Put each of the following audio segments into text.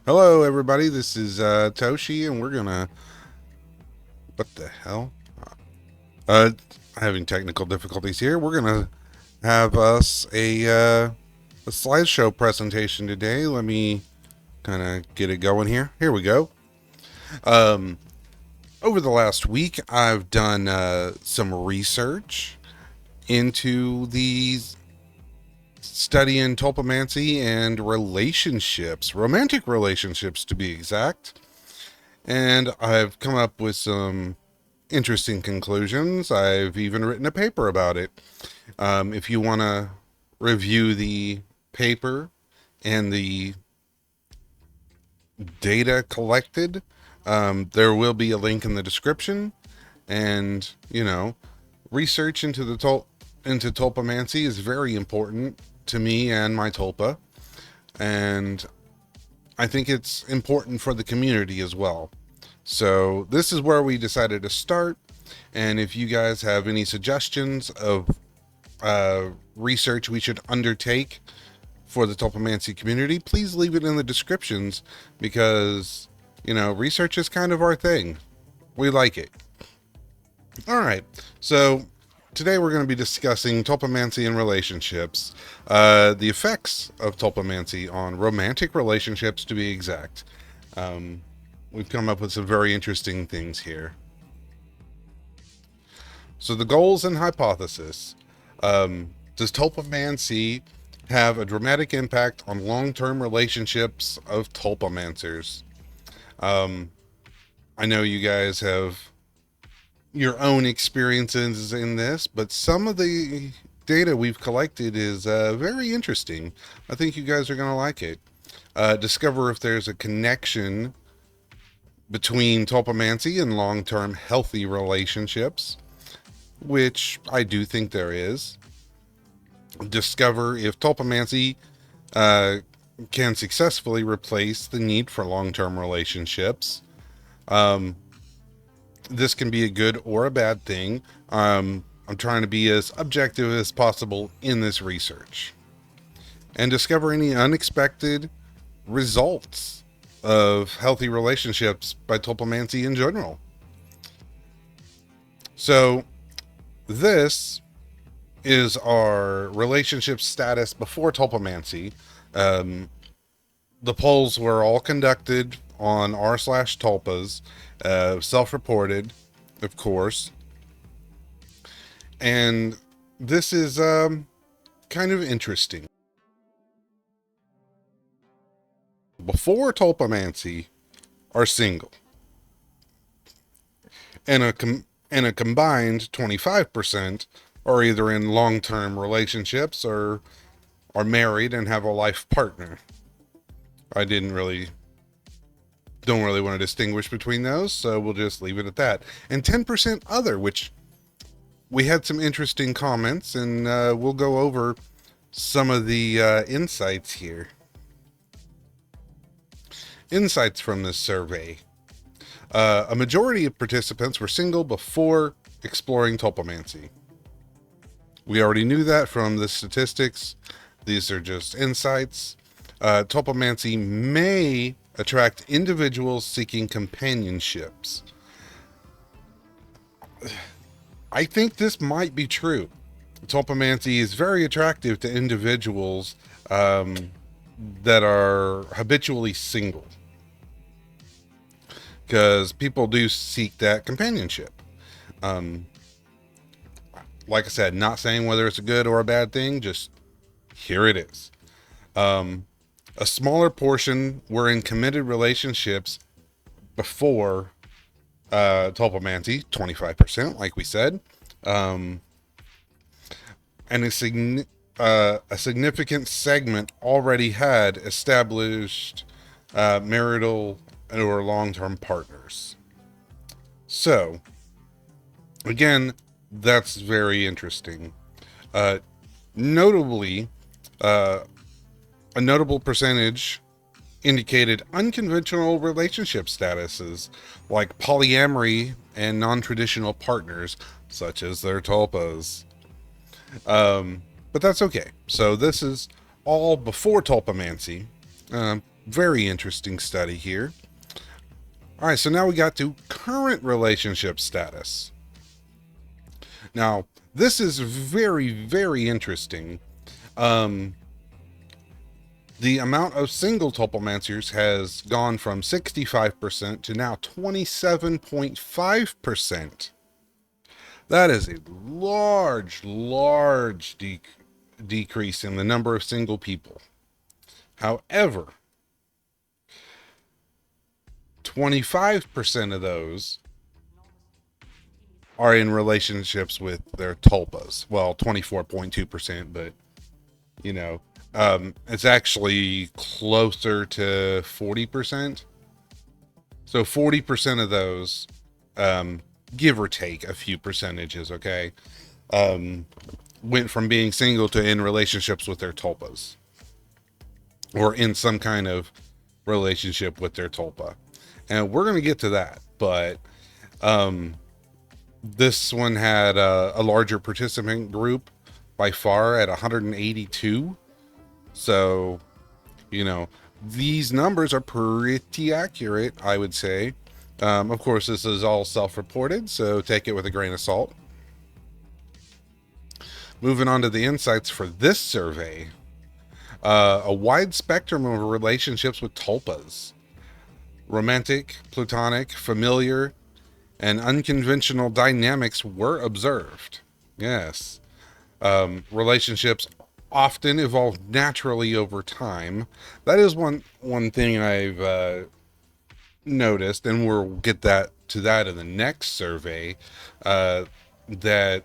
Hello, everybody. This is Toshi, and we're gonna. What the hell? Uh, Having technical difficulties here. We're gonna have us a slideshow presentation today. Let me kind of get it going here. Here we go. Um, Over the last week, I've done some research into the study in Tulpamancy and relationships, romantic relationships to be exact. And I've come up with some interesting conclusions. I've even written a paper about it. If you want to review the paper and the data collected, there will be a link in the description. And research into into tulpamancy is very important to me and my tulpa, and I think it's important for the community as well. So this is where we decided to start. And if you guys have any suggestions of research we should undertake for the Tulpamancy community, please leave it in the descriptions because, research is kind of our thing. We like it. All right. So today we're going to be discussing Tulpamancy and relationships, the effects of Tulpamancy on romantic relationships to be exact. We've come up with some very interesting things here. So the goals and hypothesis. Does Tulpamancy have a dramatic impact on long-term relationships of Tulpamancers? I know you guys have your own experiences in this, but some of the data we've collected is very interesting. I think you guys are going to like it. Discover if there's a connection between Tulpamancy and long-term healthy relationships, which I do think there is. Discover if Tulpamancy can successfully replace the need for long-term relationships. This can be a good or a bad thing. I'm trying to be as objective as possible in this research. And discover any unexpected results of healthy relationships by Tulpamancy in general. So this is our relationship status before Tulpamancy. The polls were all conducted on r/tulpas, self-reported, of course. And this is kind of interesting. Before Tulpamancy are single, and a combined 25% are either in long-term relationships or are married and have a life partner. I don't really want to distinguish between those, so we'll just leave it at that. And 10% other, which we had some interesting comments, and we'll go over some of the insights here. Insights from this survey. A majority of participants were single before exploring Tulpamancy. We already knew that from the statistics. These are just insights. Tulpamancy may attract individuals seeking companionships. I think this might be true. Tulpamancy is very attractive to individuals that are habitually single, because people do seek that companionship. Like I said, not saying whether it's a good or a bad thing, just here it is. A smaller portion were in committed relationships before Tulpamancy, 25%, like we said. And a significant segment already had established marital or long-term partners. So, again, that's very interesting. Notably, a notable percentage indicated unconventional relationship statuses like polyamory and non-traditional partners, such as their tulpas. But that's okay. So this is all before Tulpamancy. Very interesting study here. All right, so now we got to current relationship status. Now, this is very, very interesting. Um, the amount of single tulpamancers has gone from 65% to now 27.5%. That is a large decrease in the number of single people. However, 25% of those are in relationships with their tulpas. Well, 24.2%, but you know, it's actually closer to 40%. So 40% of those, give or take a few percentages, okay, went from being single to in relationships with their tulpas, or in some kind of relationship with their tulpa. And we're going to get to that, but this one had a larger participant group by far at 182. So, these numbers are pretty accurate, I would say. Of course, this is all self-reported, so take it with a grain of salt. Moving on to the insights for this survey. A wide spectrum of relationships with tulpas. Romantic, platonic, familiar, and unconventional dynamics were observed. Yes. Relationships often evolve naturally over time. That is one thing I've noticed, and we'll get to that in the next survey, that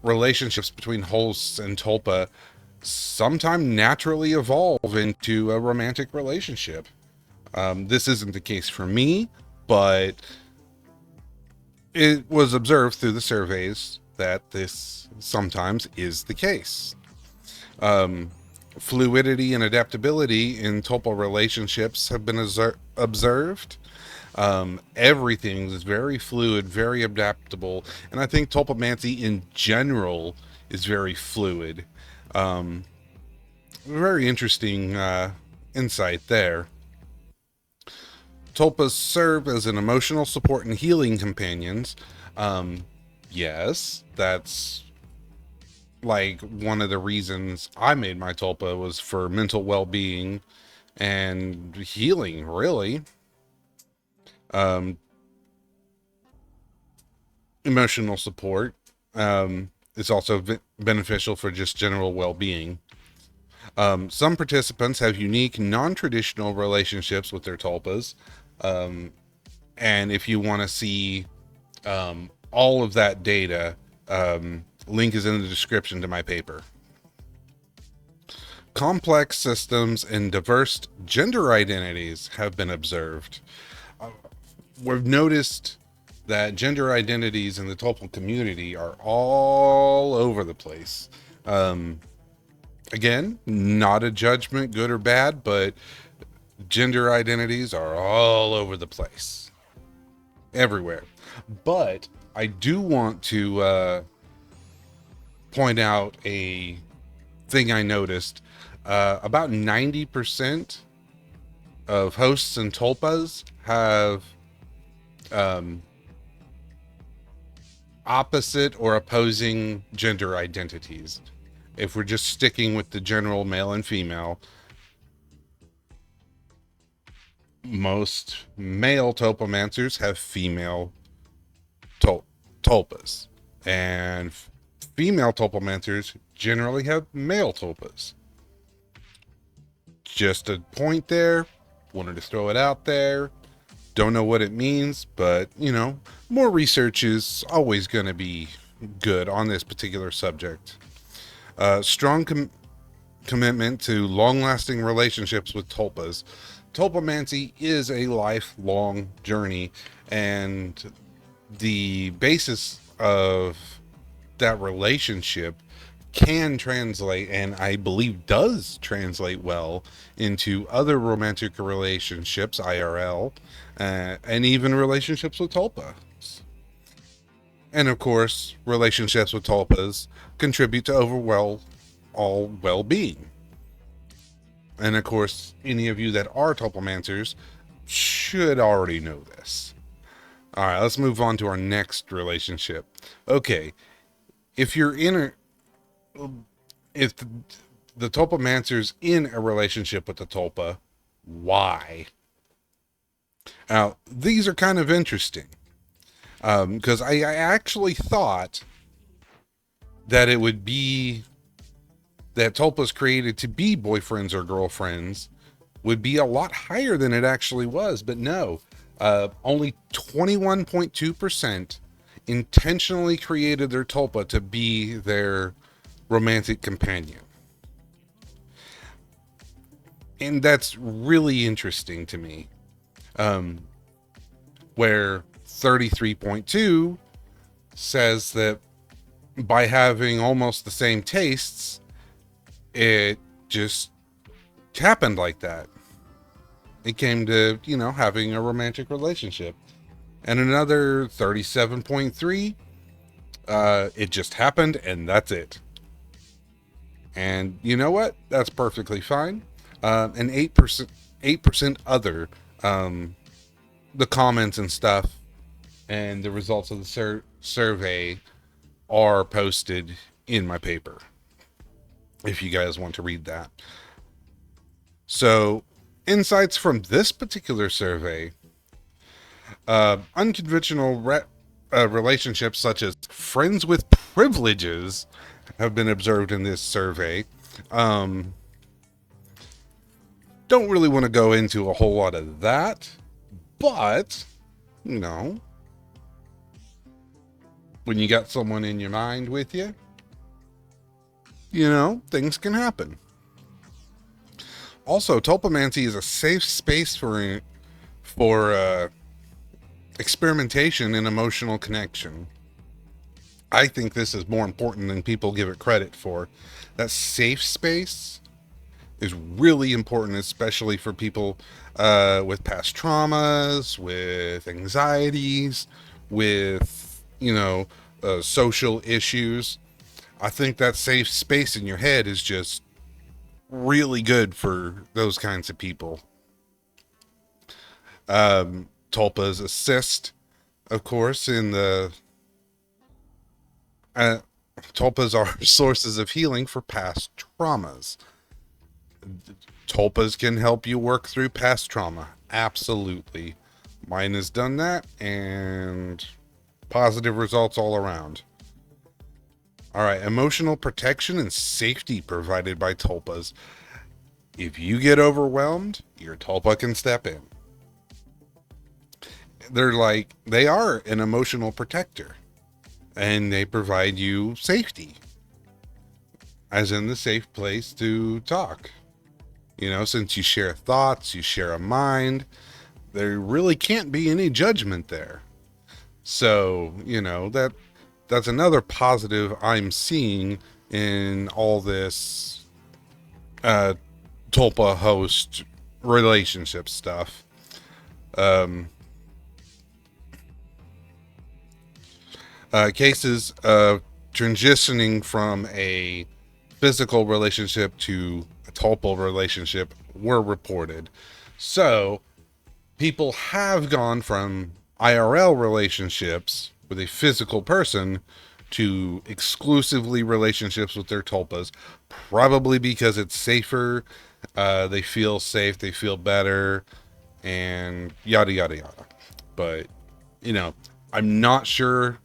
relationships between hosts and tulpa sometimes naturally evolve into a romantic relationship. This isn't the case for me, but it was observed through the surveys that this sometimes is the case. Fluidity and adaptability in tulpa relationships have been observed. Everything is very fluid, very adaptable, and I think Tulpamancy in general is very fluid. Very interesting insight there. Tulpas serve as an emotional support and healing companions. Yes, that's like one of the reasons I made my tulpa, was for mental well-being and healing, really. Emotional support is also beneficial for just general well-being. Some participants have unique, non-traditional relationships with their tulpas. And if you want to see all of that data, link is in the description to my paper. Complex systems and diverse gender identities have been observed. We've noticed that gender identities in the tulpa community are all over the place. Again, not a judgment, good or bad, but gender identities are all over the place, everywhere. But I do want to point out a thing I noticed. About 90% of hosts and tulpas have opposite or opposing gender identities. If we're just sticking with the general male and female, most male tulpamancers have female tulpas, and female tulpamancers generally have male tulpas. Just a point there. Wanted to throw it out there. Don't know what it means, but more research is always going to be good on this particular subject. Strong commitment to long-lasting relationships with tulpas. Tulpamancy is a lifelong journey, and the basis of that relationship can translate, and I believe does translate well, into other romantic relationships, IRL, and even relationships with tulpas. And of course, relationships with tulpas contribute to overall well-being. And of course, any of you that are Tulpamancers should already know this. All right, let's move on to our next relationship. Okay, if you're in a, if the Tulpamancer's in a relationship with the Tulpa, why? Now, these are kind of interesting because I actually thought that it would be that Tulpas created to be boyfriends or girlfriends would be a lot higher than it actually was, but no. Only 21.2% intentionally created their Tulpa to be their romantic companion. And that's really interesting to me. Where 33.2 says that by having almost the same tastes, it just happened like that. It came to, having a romantic relationship. And another 37.3, it just happened and that's it. And you know what? That's perfectly fine. And 8% other, the comments and stuff and the results of the survey are posted in my paper, if you guys want to read that. So, insights from this particular survey: unconventional relationships such as friends with privileges have been observed in this survey. Don't really want to go into a whole lot of that, but, when you got someone in your mind with you, things can happen. Also, Tulpamancy is a safe space for experimentation and emotional connection. I think this is more important than people give it credit for. That safe space is really important, especially for people with past traumas, with anxieties, with, social issues. I think that safe space in your head is just really good for those kinds of people. Tulpas assist, of course, in the tulpas are sources of healing for past traumas. Tulpas can help you work through past trauma. Absolutely. Mine has done that, and positive results all around. All right, emotional protection and safety provided by tulpas. If you get overwhelmed, your tulpa can step in. They are an emotional protector, and they provide you safety, as in the safe place to talk. Since you share thoughts, you share a mind, there really can't be any judgment there. So, that's another positive I'm seeing in all this Tulpa host relationship stuff. Cases of transitioning from a physical relationship to a Tulpa relationship were reported. So, people have gone from IRL relationships with a physical person to exclusively relationships with their tulpas, probably because it's safer, they feel safe, they feel better, and yada yada yada. But I'm not sure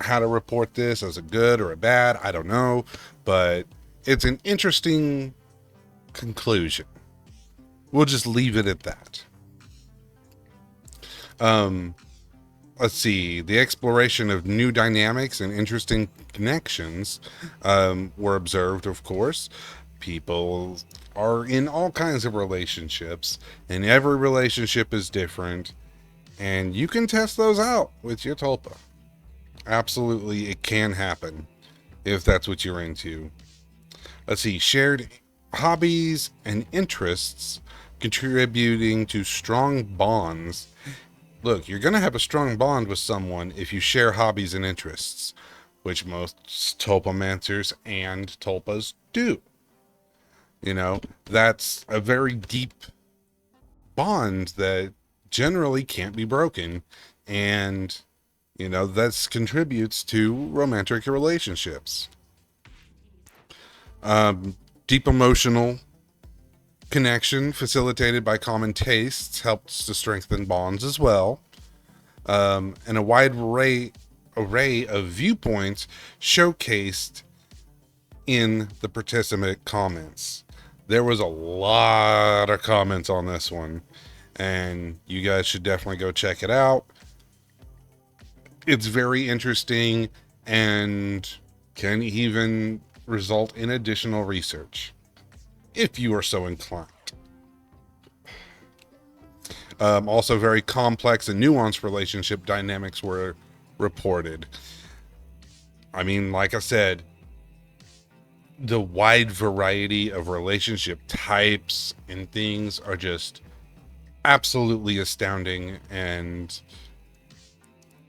how to report this as a good or a bad, I don't know, but it's an interesting conclusion. We'll just leave it at that. Let's see, the exploration of new dynamics and interesting connections were observed, of course. People are in all kinds of relationships, and every relationship is different, and you can test those out with your tulpa. Absolutely, it can happen if that's what you're into. Let's see, shared hobbies and interests contributing to strong bonds. Look, you're going to have a strong bond with someone if you share hobbies and interests, which most tulpamancers and tulpas do. You know, that's a very deep bond that generally can't be broken. And, that contributes to romantic relationships. Um, Deep emotional connection facilitated by common tastes helps to strengthen bonds as well. And a wide array of viewpoints showcased in the participant comments. There was a lot of comments on this one, and you guys should definitely go check it out. It's very interesting and can even result in additional research if you are so inclined. Also, very complex and nuanced relationship dynamics were reported. I mean, like I said, the wide variety of relationship types and things are just absolutely astounding, and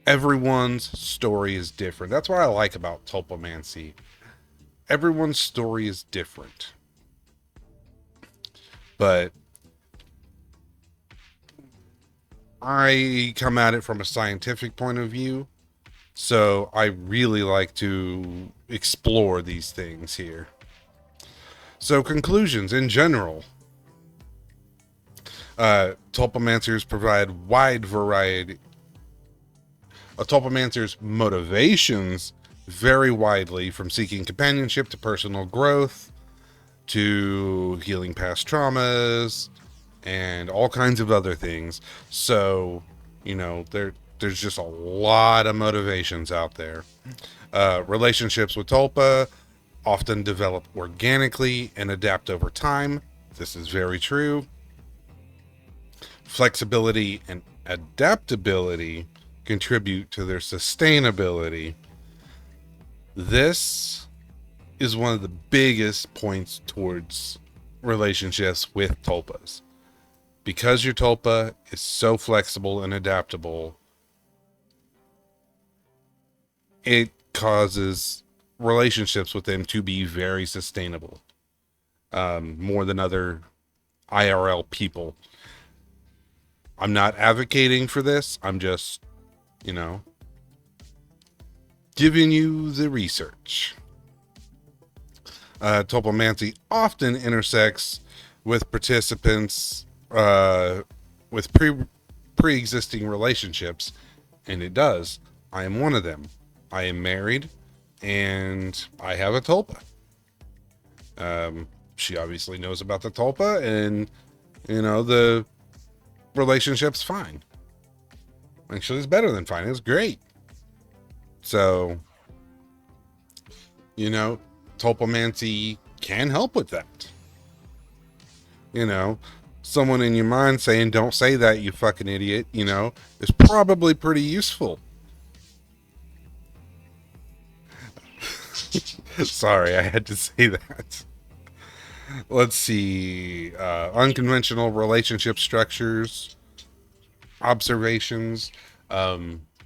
everyone's story is different. That's what I like about Tulpamancy. Everyone's story is different, but I come at it from a scientific point of view, so I really like to explore these things here. So, conclusions in general. Tulpamancers provide wide variety. Tulpamancers' motivations vary widely, from seeking companionship to personal growth to healing past traumas and all kinds of other things. So, there's just a lot of motivations out there. Relationships with Tulpa often develop organically and adapt over time. This is very true. Flexibility and adaptability contribute to their sustainability. This is one of the biggest points towards relationships with tulpas. Because your tulpa is so flexible and adaptable, it causes relationships with them to be very sustainable, more than other IRL people. I'm not advocating for this. I'm just, giving you the research. Tulpamancy often intersects with participants with pre-existing relationships, and it does. I am one of them. I am married, and I have a tulpa. She obviously knows about the tulpa, and the relationship's fine. Actually, it's better than fine. It's great. So, Tulpamancy can help with that. Someone in your mind saying, "Don't say that, you fucking idiot," is probably pretty useful. Sorry, I had to say that. Let's see. Unconventional relationship structures, observations.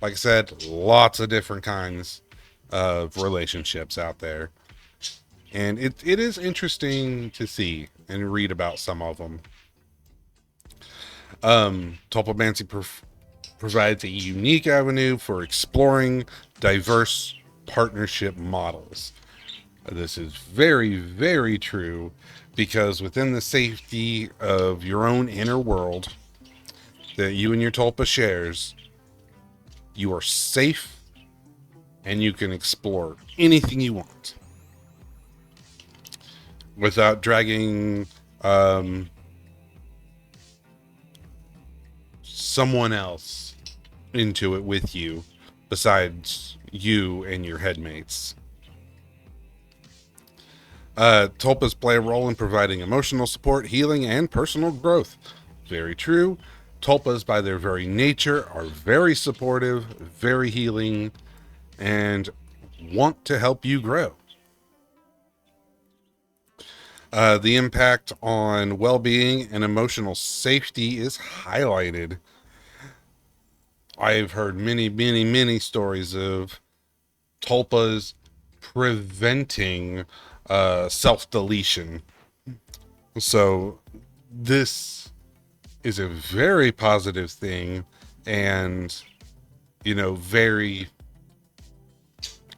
Like I said, lots of different kinds of relationships out there. And it is interesting to see and read about some of them. Tulpamancy provides a unique avenue for exploring diverse partnership models. This is very, very true, because within the safety of your own inner world that you and your tulpa shares, you are safe and you can explore anything you want without dragging someone else into it with you besides you and your headmates. Tulpas play a role in providing emotional support, healing, and personal growth. Very true. Tulpas, by their very nature, are very supportive, very healing, and want to help you grow. The impact on well-being and emotional safety is highlighted. I've heard many, many, many stories of tulpas preventing self-deletion. So this is a very positive thing, and very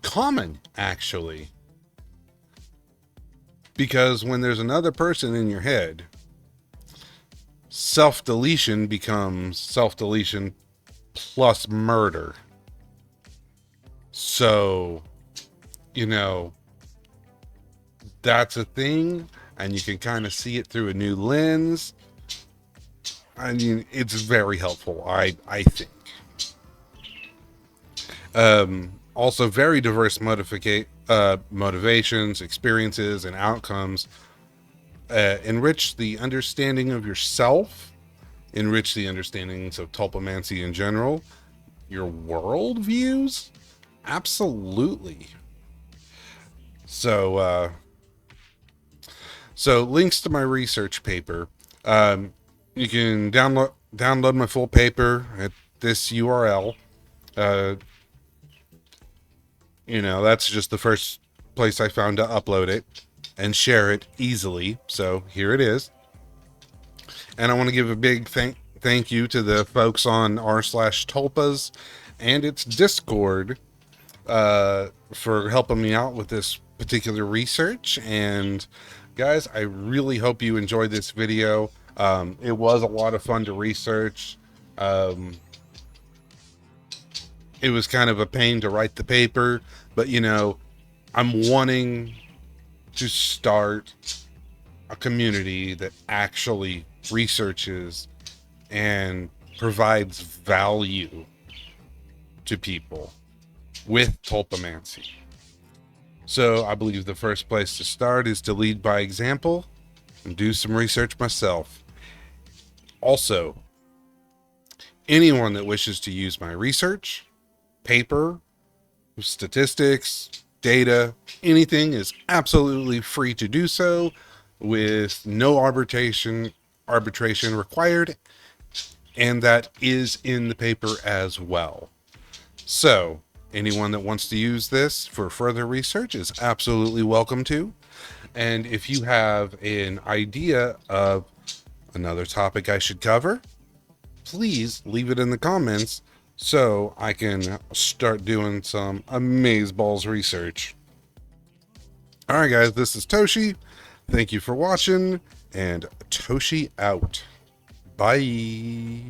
common actually, because when there's another person in your head, self-deletion becomes self-deletion plus murder. So, you know, that's a thing, and you can kind of see it through a new lens. I mean, it's very helpful, I think. Also, very diverse motivations, experiences, and outcomes enrich the understanding of yourself, enrich the understandings of Tulpamancy in general, your world views. Absolutely. So, so links to my research paper. You can download my full paper at this URL. Uh, that's just the first place I found to upload it and share it easily. So here it is. And I want to give a big thank you to the folks on r/tulpas and its Discord for helping me out with this particular research. And guys, I really hope you enjoyed this video. It was a lot of fun to research. It was kind of a pain to write the paper, but I'm wanting to start a community that actually researches and provides value to people with Tulpamancy. So I believe the first place to start is to lead by example and do some research myself. Also, anyone that wishes to use my research, paper, statistics, data, anything is absolutely free to do so with no arbitration required, and that is in the paper as well. So anyone that wants to use this for further research is absolutely welcome to. And if you have an idea of another topic I should cover, please leave it in the comments so I can start doing some amazeballs research. Alright guys, this is Toshi. Thank you for watching, and Toshi out. Bye.